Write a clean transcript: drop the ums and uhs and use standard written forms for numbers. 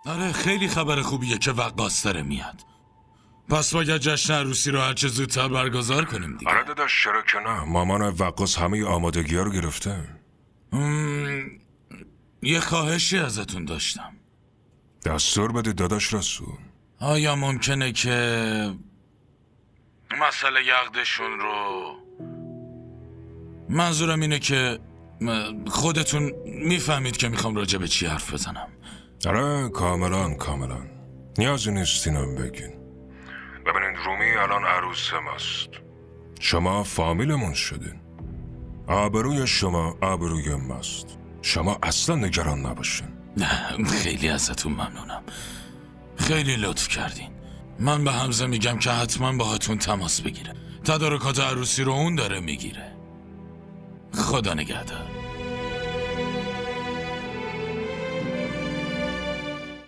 آره خیلی خبر خوبیه که وقاص داره میاد. پس باید جشن عروسی رو هرچه زودتر برگزار کنیم دیگه. آره داداش، چرا که نه. مامان وقاص همه آمادگی ها رو گرفته. یه خواهشی ازتون داشتم. دستور بده داداش رسول. آیا ممکنه که مسئله یقدشون رو، منظورم اینه که خودتون میفهمید که میخوام راجع به چی حرف بزنم. آره کاملا نیازی نیست اینم بگین. ببینید رومی الان عروس ماست، شما فامیلمون شدین، آبروی شما آبروی ماست. شما اصلا نگران نباشین. خیلی ازتون ممنونم، خیلی لطف کردین. من به حمزه میگم که حتما باهاتون تماس بگیره. تدارکات عروسی رو اون داره میگیره. خدا نگهدار.